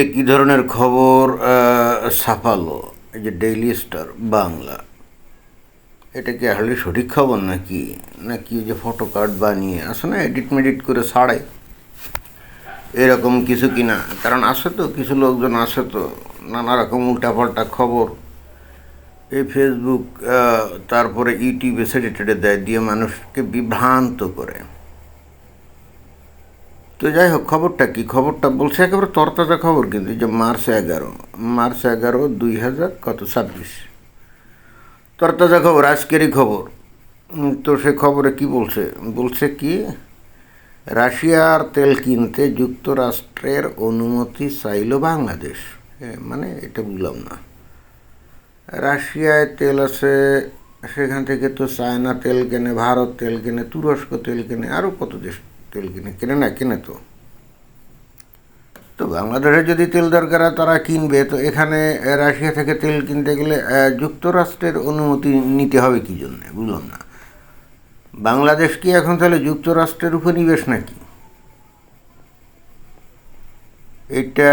একই ধরনের খবর ছাপালো এই যে ডেইলি স্টার বাংলা। এটা কি আসলে সঠিক খবর নাকি নাকি যে ফটো কার্ড বানিয়ে আসে না, এডিট মেডিট করে ছাড়ে এরকম কিছু কিনা? কারণ আছে তো কিছু লোকজন আছে তো নানা রকম উল্টাপাল্টা খবর এই ফেসবুক তারপরে ইউটিউবে ছেড়ে টেড়ে দেয়, দিয়ে মানুষকে বিভ্রান্ত করে। তো যাই হোক, খবরটা কি? খবরটা বলছে একেবারে তরতাজা খবর, কিন্তু যে মার্চ 11 2026 তরতাজা খবর, আজকেরই খবর। তো সে খবরে কি বলছে? বলছে কি, রাশিয়ার তেল কিনতে যুক্তরাষ্ট্রের অনুমতি চাইল বাংলাদেশ। মানে এটা বুঝলাম না। রাশিয়ায় তেল আছে, সেখান থেকে তো চায়না তেল কেনে, ভারত তেল কেনে, তুরস্ক তেল কেনে, আরও কত দেশ তেল কিনে, কেনে না কেনে তো। তো বাংলাদেশে যদি তেল দরকার হয় তারা কিনবে, তো এখানে রাশিয়া থেকে তেল কিনতে গেলে যুক্তরাষ্ট্রের অনুমতি নিতে হবে কী জন্যে? বুঝলাম না। বাংলাদেশ কি এখন তাহলে যুক্তরাষ্ট্রের উপনিবেশ নাকি? এটা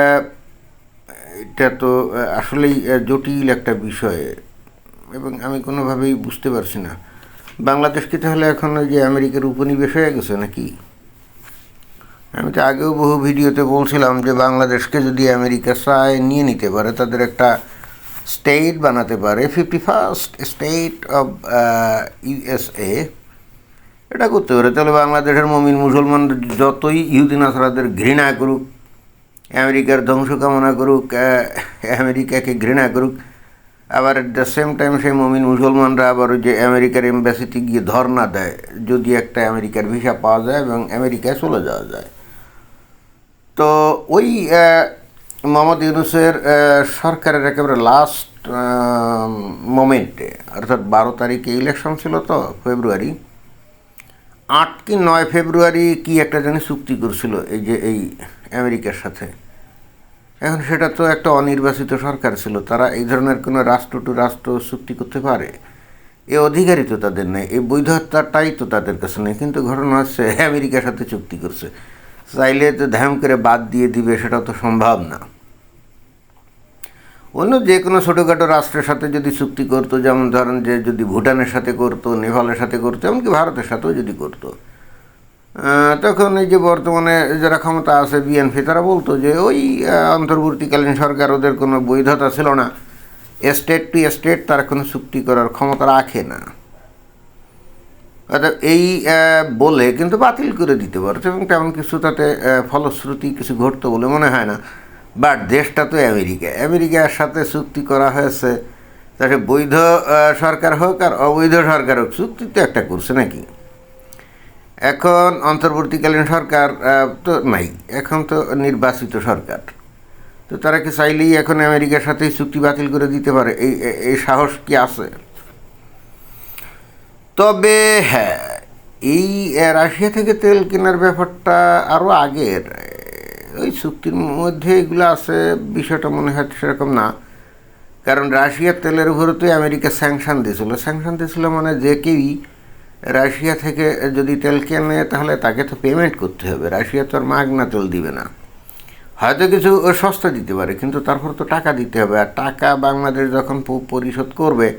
এটা তো আসলেই জটিল একটা বিষয়, এবং আমি কোনোভাবেই বুঝতে পারছি না। বাংলাদেশ কি তাহলে এখন ওই যে আমেরিকার উপনিবেশ হয়ে গেছে নাকি? আমি তো আগেও বহু ভিডিওতে বলছিলাম যে বাংলাদেশকে যদি আমেরিকা চায় নিয়ে নিতে পারে, তাদের একটা স্টেট বানাতে পারে, 51st স্টেট অফ ইউএসএ, এটা করতে পারে, তাহলে বাংলাদেশের মমিন মুসলমান যতই ইহুদিন আসারাদের ঘৃণা করুক, আমেরিকার ধ্বংস কামনা করুক, আমেরিকাকে ঘৃণা করুক, আবার অ্যাট দ্য সেম টাইম সেই মমিন মুসলমানরা আবার ওই যে আমেরিকার এম্বাসিতে গিয়ে ধর্ণা দেয় যদি একটা আমেরিকার ভিসা পাওয়া যায় এবং আমেরিকায় চলে যাওয়া যায়। তো ওই মোহাম্মদ ইউনূসের সরকারের একেবারে লাস্ট মোমেন্টে, অর্থাৎ 12 তারিখে ইলেকশন ছিল তো, ফেব্রুয়ারি 8 কি 9 ফেব্রুয়ারি কি একটা জানি চুক্তি করছিল এই যে এই আমেরিকার সাথে। এখন সেটা তো একটা অনির্বাচিত সরকার ছিল, তারা এই ধরনের কোনো রাষ্ট্র টু রাষ্ট্র চুক্তি করতে পারে? এ অধিকারই তো তাদের নেই, এই বৈধতাটাই তো তাদের কাছে নেই। কিন্তু ঘটনা হচ্ছে আমেরিকার সাথে চুক্তি করছে, চাইলে তো ধ্যাম করে বাদ দিয়ে দিবে, সেটা তো সম্ভব না। অন্য যে কোনো ছোটোখাটো রাষ্ট্রের সাথে যদি চুক্তি করতো, যেমন ধরেন যে যদি ভুটানের সাথে করতো, নেপালের সাথে করতো, এমনকি ভারতের সাথেও যদি করতো, তখন এই যে বর্তমানে যারা ক্ষমতা আছে বিএনপি, তারা বলতো যে ওই অন্তর্বর্তীকালীন সরকার, ওদের কোনো বৈধতা ছিল না, স্টেট টু স্টেট তারা কোনো চুক্তি করার ক্ষমতা রাখে না। অর্থাৎ এই বলে কিন্তু বাতিল করে দিতে পারতো, এবং তেমন কিছু তাতে ফলশ্রুতি কিছু ঘটতো বলে মনে হয় না। বাট দেশটা তো আমেরিকার সাথে চুক্তি করা হয়েছে, তাতে বৈধ সরকার হোক আর অবৈধ সরকার হোক, চুক্তি তো একটা করছে নাকি। এখন অন্তর্বর্তীকালীন সরকার তো নাই, এখন তো নির্বাচিত সরকার, তো তারা কি চাইলেই এখন আমেরিকার সাথেই চুক্তি বাতিল করে দিতে পারে? এই সাহস কি আছে? তবে হ্যাঁ, এই রাশিয়া থেকে তেল কেনার ব্যাপারটা আরও আগের, ওই চুক্তির মধ্যে এগুলো আছে, বিষয়টা মনে হয় সেরকম না। কারণ রাশিয়ার তেলের উপরে তো আমেরিকা স্যাংশন দিয়েছিল, মানে যে কেউই রাশিয়া থেকে যদি তেল কেনে তাহলে তাকে তো পেমেন্ট করতে হবে। রাশিয়া তো আর মাগনা তেল দিবে না, হয়তো কিছু সস্তা দিতে পারে, কিন্তু তারপর তো টাকা দিতে হবে, আর টাকা বাংলাদেশ যখন পরিশোধ করবে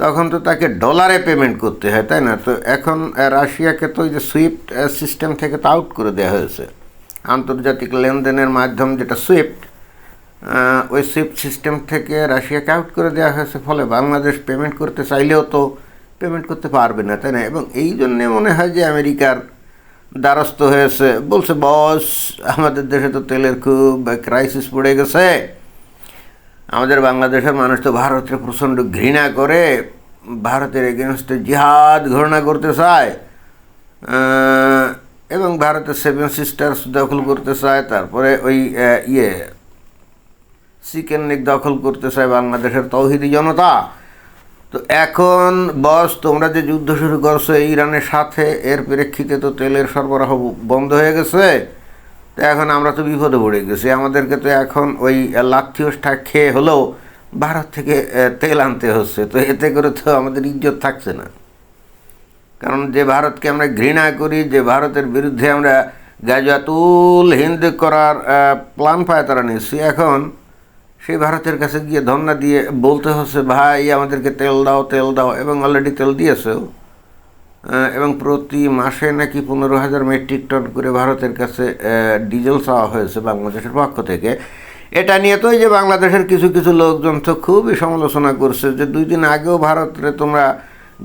তখন তো তাকে ডলারে পেমেন্ট করতে হয়, তাই না? তো এখন রাশিয়াকে তো ওই যে সুইফট সিস্টেম থেকে তো আউট করে দেওয়া হয়েছে, আন্তর্জাতিক লেনদেনের মাধ্যম যেটা সুইফট, ওই সুইফট সিস্টেম থেকে রাশিয়াকে আউট করে দেওয়া হয়েছে। ফলে বাংলাদেশ পেমেন্ট করতে চাইলেও তো পেমেন্ট করতে পারবে না, তাই না? এবং এই জন্যে মনে হয় যে আমেরিকার দ্বারস্থ হয়েছে, বলছে বস আমাদের দেশে তো তেলের খুব ক্রাইসিস পড়ে গেছে, আমাদের বাংলাদেশের মানুষ তো ভারতের প্রচণ্ড ঘৃণা করে, ভারতের এগেনস্টে জিহাদ ঘোষণা করতে চায়, এবং ভারতের 7 সিস্টার্স দখল করতে চায়, তারপরে ওই চিকেন নেক দখল করতে চায় বাংলাদেশের তৌহিদি জনতা। তো এখন বস তোমরা যে যুদ্ধ শুরু করছো ইরানের সাথে, এর প্রেক্ষিতে তো তেলের সরবরাহ বন্ধ হয়ে গেছে, তো এখন আমরা তো বিপদে পড়ে গেছি, আমাদেরকে তো এখন ওই লাথিওসটা খেয়ে হলেও ভারত থেকে তেল আনতে হচ্ছে। তো এতে করে তো আমাদের ইজ্জত থাকছে না, কারণ যে ভারতকে আমরা ঘৃণা করি, যে ভারতের বিরুদ্ধে আমরা গাজওয়াতুল হিন্দ করার প্ল্যান পায় তারা নিশ্চয়ই। এখন সেই ভারতের কাছে গিয়ে ধর্ণা দিয়ে বলতে হচ্ছে ভাই আমাদেরকে তেল দাও তেল দাও, এবং অলরেডি তেল দিয়েছেও, এবং প্রতি মাসে নাকি 15,000 মেট্রিক টন করে ভারতের কাছে ডিজেল চাওয়া হয়েছে বাংলাদেশের পক্ষ থেকে। এটা নিয়ে তো এই যে বাংলাদেশের কিছু কিছু লোকজন তো খুবই সমালোচনা করছে যে 2 দিন আগেও ভারতরে তোমরা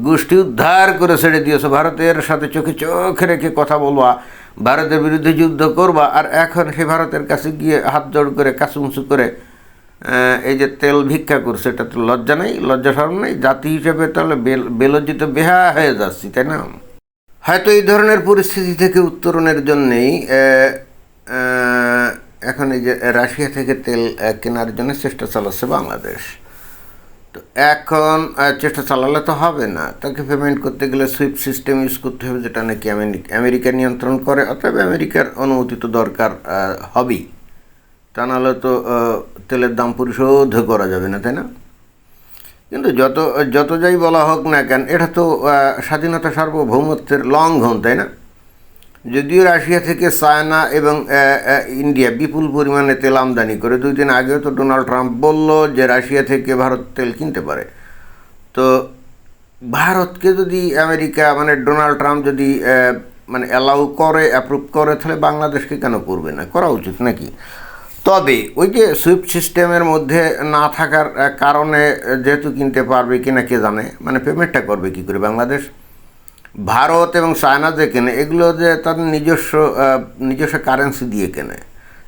গোষ্ঠী উদ্ধার করে ছেড়ে দিয়েছো, ভারতের সাথে চোখে চোখ রেখে কথা বলবা, ভারতের বিরুদ্ধে যুদ্ধ করবা, আর এখন সেই ভারতের কাছে গিয়ে হাত জোড় করে কাছুমুছু করে এই যে তেল ভিক্ষা করছে। এটা তো লজ্জা নেই, লজ্জা শরম নেই? জাতি হিসেবে তাহলে বেলজ্জিত বেহা হয়ে যাচ্ছি, তাই না? হয়তো এই ধরনের পরিস্থিতি থেকে উত্তরণের জন্যেই এখন এই যে রাশিয়া থেকে তেল কেনার জন্য চেষ্টা চালাচ্ছে বাংলাদেশ। তো এখন চেষ্টা চালালে তো হবে না, তাকে পেমেন্ট করতে গেলে সুইফট সিস্টেম ইউজ করতে হবে, যেটা নাকি আমেরিকা নিয়ন্ত্রণ করে। অতএব আমেরিকার অনুমতি তো দরকার হবেই, তা নাহলে তো তেলের দাম পরিশোধ করা যাবে না, তাই না? কিন্তু যত যাই বলা হোক না কেন, এটা তো স্বাধীনতা সার্বভৌমত্বের লঙ্ঘন, তাই না? যদিও রাশিয়া থেকে চায়না এবং ইন্ডিয়া বিপুল পরিমাণে তেল আমদানি করে, 2 দিন আগেও তো ডোনাল্ড ট্রাম্প বলল যে রাশিয়া থেকে ভারত তেল কিনতে পারে। তো ভারতকে যদি আমেরিকা মানে ডোনাল্ড ট্রাম্প যদি মানে অ্যালাউ করে, অ্যাপ্রুভ করে, তাহলে বাংলাদেশকে কেন করবে না? করা উচিত নাকি? তবে ওই যে সুইফট সিস্টেমের মধ্যে না থাকার কারণে যেহেতু কিনতে পারবে কিনা কে জানে, মানে পেমেন্টটা করবে কী করে বাংলাদেশ? ভারত এবং চায়না যে কেনে, এগুলো যে তাদের নিজস্ব কারেন্সি দিয়ে কেনে।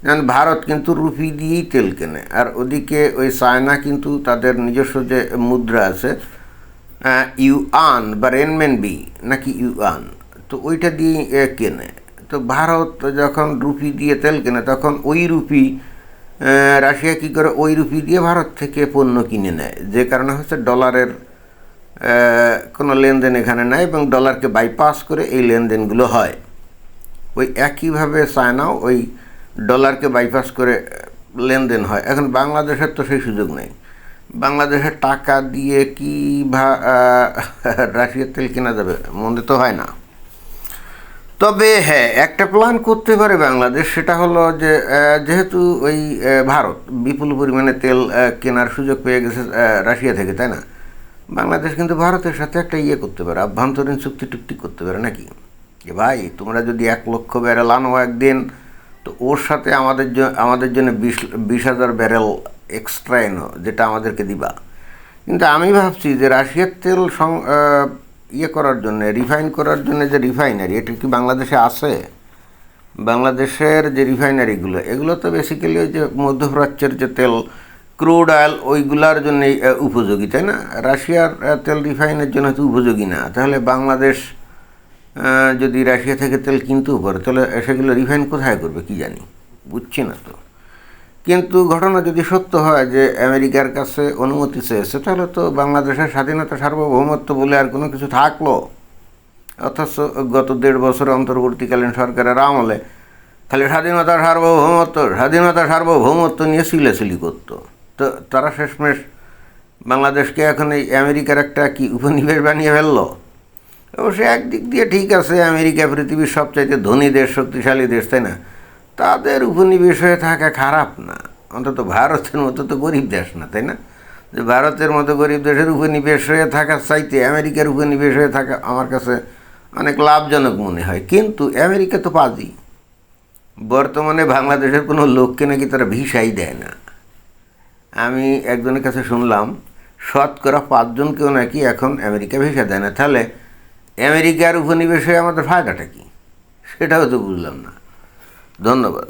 যেমন ভারত কিন্তু রুপি দিয়েই তেল কেনে, আর ওদিকে ওই চায়না কিন্তু তাদের নিজস্ব যে মুদ্রা আছে, ইউয়ান বা রেনমেনবি নাকি ইউয়ান, তো ওইটা দিয়ে কেনে। তো ভারত যখন রুপি দিয়ে তেল কেনে, তখন ওই রুপি রাশিয়া কী করে, ওই রুপি দিয়ে ভারত থেকে পণ্য কিনে নেয়, যে কারণে হচ্ছে ডলারের কোনো লেনদেন এখানে নাই, এবং ডলারকে বাইপাস করে এই লেনদেনগুলো হয়। ওই একইভাবে চায়নাও ওই ডলারকে বাইপাস করে লেনদেন হয়। এখন বাংলাদেশের তো সেই সুযোগ নেই। বাংলাদেশের টাকা দিয়ে কি রাশিয়ার তেল কেনা যাবে? মনে তো হয় না। তবে হ্যাঁ, একটা প্ল্যান করতে পারে বাংলাদেশ, সেটা হলো যে যেহেতু ওই ভারত বিপুল পরিমাণে তেল কেনার সুযোগ পেয়ে গেছে রাশিয়া থেকে, তাই না? বাংলাদেশ কিন্তু ভারতের সাথে একটা করতে পারে, আভ্যন্তরীণ চুক্তি টুক্তি করতে পারে নাকি, যে ভাই তোমরা যদি 1 লক্ষ ব্যারেল আনো একদিন, তো ওর সাথে আমাদের জন্য 20,000 ব্যারেল এক্সট্রা এনো, যেটা আমাদেরকে দিবা। কিন্তু আমি ভাবছি যে রাশিয়ার তেল করার জন্য, রিফাইন করার জন্য যে রিফাইনারি, এটা কি বাংলাদেশে আছে? বাংলাদেশের যে রিফাইনারিগুলো, এগুলো তো বেসিক্যালি ওই যে মধ্যপ্রাচ্যের যে তেল, ক্রুড অয়েল, ওইগুলার জন্যই উপযোগী, তাই না? রাশিয়ার তেল রিফাইনের জন্য তো উপযোগী না। তাহলে বাংলাদেশ যদি রাশিয়া থেকে তেল কিনতেও পারে, তাহলে সেগুলো রিফাইন কোথায় করবে কি জানি, বুঝছি না তো। কিন্তু ঘটনা যদি সত্য হয় যে আমেরিকার কাছে অনুমতি চেয়েছে, তাহলে তো বাংলাদেশের স্বাধীনতা সার্বভৌমত্ব বলে আর কোনো কিছু থাকলো? অথচ গত 1.5 বছরে অন্তর্বর্তীকালীন সরকারের আমলে খালি স্বাধীনতা সার্বভৌমত্ব নিয়ে সিলেসিলি করতো। তো তারা শেষমেশ বাংলাদেশকে এখন এই আমেরিকার একটা কি উপনিবেশ বানিয়ে ফেললো। অবশ্যই একদিক দিয়ে ঠিক আছে, আমেরিকা পৃথিবীর সবচাইতে ধনী দেশ, শক্তিশালী দেশ, তাই না? তাদের উপনিবেশ হয়ে থাকা খারাপ না, অন্তত ভারতের মতো তো গরিব দেশ না, তাই না? যে ভারতের মতো গরিব দেশের উপনিবেশ হয়ে থাকার চাইতে আমেরিকার উপনিবেশ হয়ে থাকা আমার কাছে অনেক লাভজনক মনে হয়। কিন্তু আমেরিকা তো পাজি, বর্তমানে বাংলাদেশের কোনো লোককে নাকি তারা ভিসাই দেয় না। আমি একজনের কাছে শুনলাম 5% জনকেও নাকি এখন আমেরিকা ভিসা দেয় না। তাহলে আমেরিকার উপনিবেশ হয়ে আমাদের ফায়দাটা কি, সেটাও তো বুঝলাম না। ধন্যবাদ।